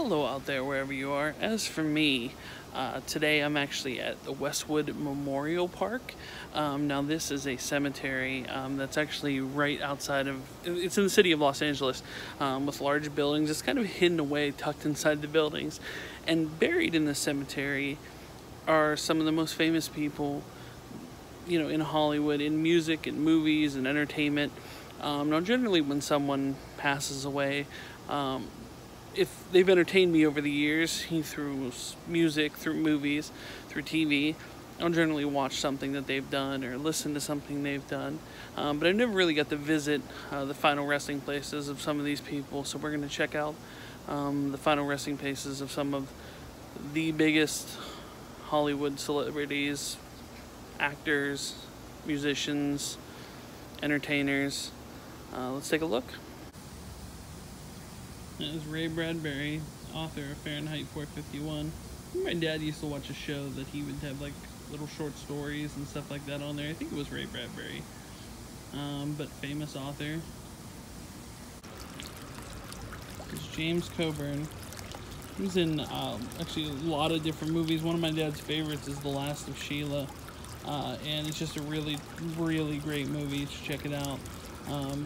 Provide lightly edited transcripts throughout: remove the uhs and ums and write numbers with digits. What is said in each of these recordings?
Hello out there, wherever you are. As for me, today I'm actually at the Westwood Memorial Park. Now this is a cemetery that's actually right outside of, it's in the city of Los Angeles, with large buildings. It's kind of hidden away, tucked inside the buildings. And buried in the cemetery are some of the most famous people, you know, in Hollywood, in music, in movies, and entertainment. Now generally when someone passes away, if they've entertained me over the years, through music, through movies, through TV, I'll generally watch something that they've done or listen to something they've done. But I never really got to visit the final resting places of some of these people, so we're going to check out the final resting places of some of the biggest Hollywood celebrities, actors, musicians, entertainers. Let's take a look. That is Ray Bradbury, author of Fahrenheit 451. My dad used to watch a show that he would have like little short stories and stuff like that on there. I think it was Ray Bradbury, but famous author. It's James Coburn. He was in actually a lot of different movies. One of my dad's favorites is The Last of Sheila, and it's just a really, really great movie. You should check it out.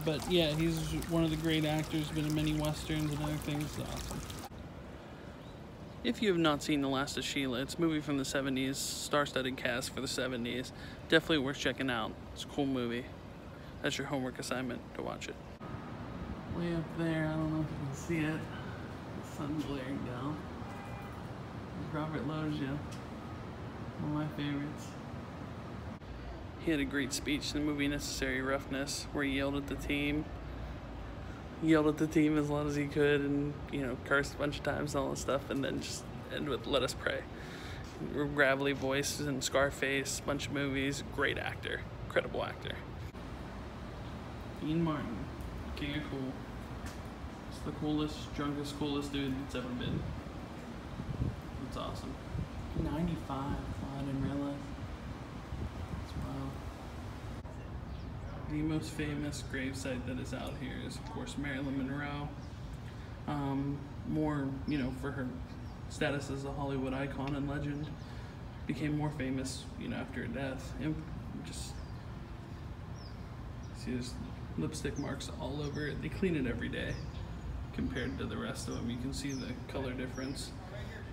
But yeah, he's one of the great actors, been in many westerns and other things. Awesome. If you have not seen The Last of Sheila, it's a movie from the 70s, star-studded cast for the 70s. Definitely worth checking out. It's a cool movie. That's your homework assignment, to watch it. Way up there, I don't know if you can see it. The sun's glaring down. Robert Loggia, one of my favorites. He had a great speech in the movie Necessary Roughness, where he yelled at the team. He yelled at the team as loud as he could, and, you know, cursed a bunch of times and all this stuff, and then just end with "Let us pray." Gravelly voice in Scarface, bunch of movies. Great actor, incredible actor. Dean Martin, king of cool. It's the coolest, drunkest, coolest dude that's ever been. It's awesome. 95. I didn't realize. The most famous gravesite that is out here is, of course, Marilyn Monroe. More, you know, for her status as a Hollywood icon and legend, became more famous, you know, after her death. And just see, there's lipstick marks all over it. They clean it every day compared to the rest of them. You can see the color difference.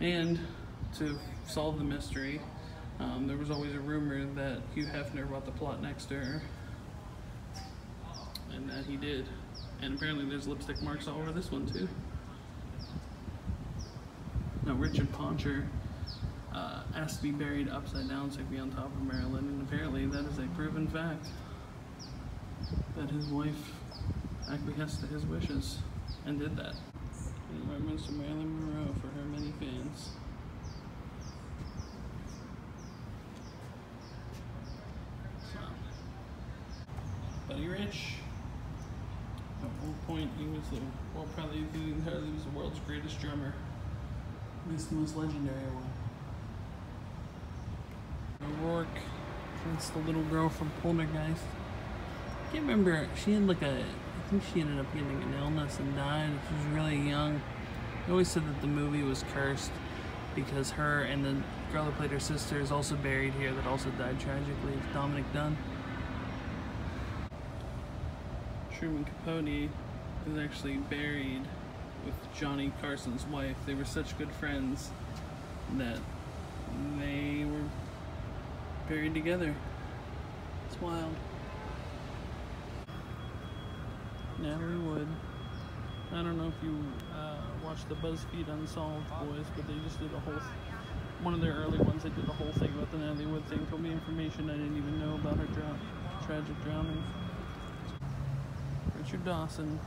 And to solve the mystery, there was always a rumor that Hugh Hefner bought the plot next to her. And that he did. And apparently there's lipstick marks all over this one too. Now Richard Poncher asked to be buried upside down so he could be on top of Marilyn, and apparently that is a proven fact. That his wife acquiesced to his wishes and did that. In remembrance to Marilyn Monroe for her many fans. So, Buddy Rich. At one point, he was probably the world's greatest drummer. At least the most legendary one. O'Rourke, that's the little girl from Poltergeist. I can't remember, she had like I think she ended up getting an illness and died. She was really young. They always said that the movie was cursed because her and the girl that played her sister is also buried here that also died tragically. It's Dominic Dunn. Truman Capote is actually buried with Johnny Carson's wife. They were such good friends that they were buried together. It's wild. Natalie Wood. I don't know if you watched the BuzzFeed Unsolved Boys, but they just did a whole, one of their early ones, they did a whole thing about the Natalie Wood thing. Told me information I didn't even know about her tragic drowning. Richard Dawson,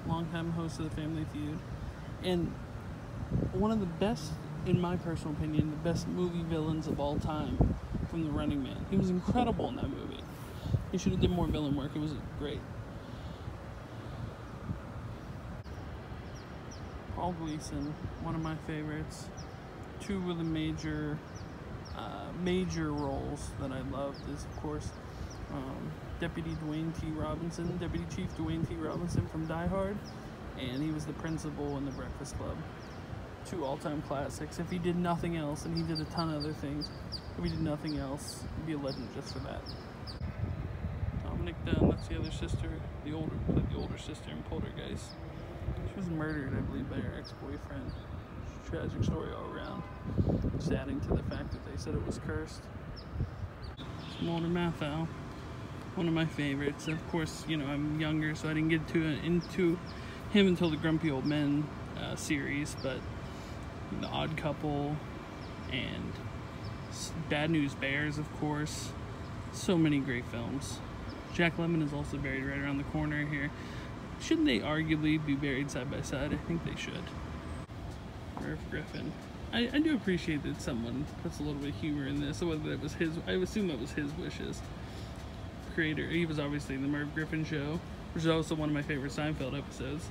longtime host of the Family Feud, and one of the best, in my personal opinion, the best movie villains of all time from The Running Man. He was incredible in that movie. He should have did more villain work. It was great. Paul Gleason, one of my favorites. Two really major roles that I loved is, of course, Deputy Dwayne T. Robinson, Deputy Chief Dwayne T. Robinson from Die Hard, and he was the principal in The Breakfast Club. two all-time classics. If he did nothing else, and he did a ton of other things, if he did nothing else, he'd be a legend just for that. Dominic Dunn, that's the other sister, the older sister in Poltergeist. She was murdered, I believe, by her ex-boyfriend. Tragic story all around. Just adding to the fact that they said it was cursed. Walter Matthau, one of my favorites. Of course, you know, I'm younger, so I didn't get into him until the Grumpy Old Men series, but The Odd Couple and Bad News Bears, of course. So many great films. Jack Lemmon is also buried right around the corner here. Shouldn't they arguably be buried side by side? I think they should. Merv Griffin. I do appreciate that someone puts a little bit of humor in this. So whether it was his, I assume it was his wishes. Creator, he was obviously in the Merv Griffin Show, which is also one of my favorite Seinfeld episodes,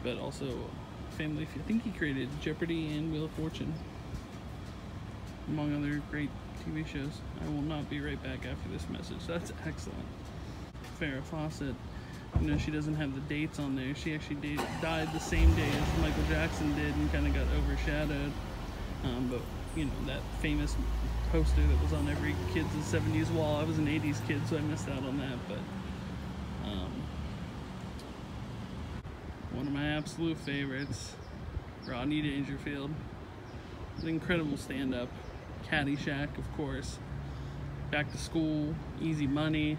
but also Family Feud. I think he created Jeopardy and Wheel of Fortune, among other great TV shows. I will not be right back after this message. That's excellent. Farrah Fawcett. You know, she doesn't have the dates on there. She actually died the same day as Michael Jackson did and kind of got overshadowed. But, you know, that famous poster that was on every kid's 70s wall. I was an 80s kid, so I missed out on that. But one of my absolute favorites, Rodney Dangerfield. An incredible stand-up. Caddyshack, of course. Back to School, Easy Money.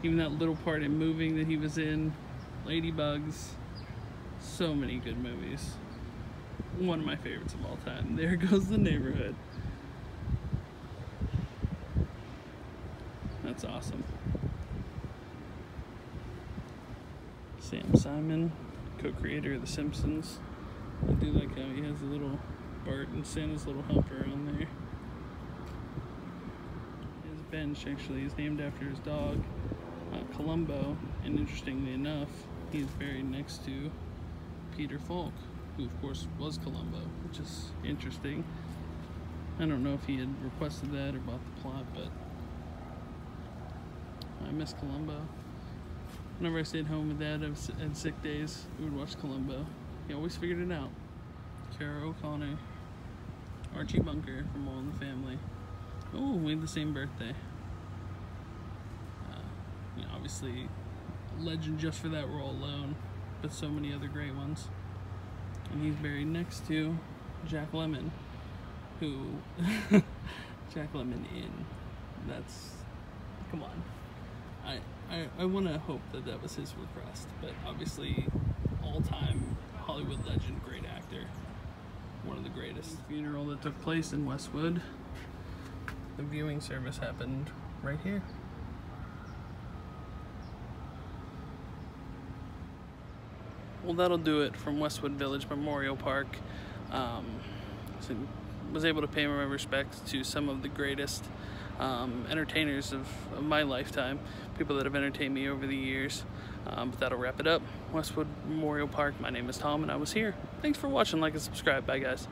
Even that little part in Moving that he was in, Ladybugs, so many good movies. One of my favorites of all time. There Goes the Neighborhood. That's awesome. Sam Simon, co-creator of The Simpsons. I do like how he has a little Bart and Santa's little helper on there. His bench actually is named after his dog, Columbo, and interestingly enough, he's buried next to Peter Falk, who of course was Columbo, which is interesting. I don't know if he had requested that or bought the plot, but I miss Columbo. Whenever I stayed home with Dad and sick days, we would watch Columbo. He always figured it out. Kara O'Connor, Archie Bunker from All in the Family. Oh, we had the same birthday. You know, obviously, legend just for that role alone, but so many other great ones. And he's buried next to Jack Lemmon, who Jack Lemmon in. That's, come on. I want to hope that that was his request, but obviously, all-time Hollywood legend, great actor, one of the greatest. Funeral that took place in Westwood. The viewing service happened right here. Well, that'll do it from Westwood Village Memorial Park. So was able to pay my respects to some of the greatest entertainers of my lifetime, people that have entertained me over the years. But that'll wrap it up. Westwood Memorial Park. My name is Tom, and I was here. Thanks for watching. Like and subscribe. Bye, guys.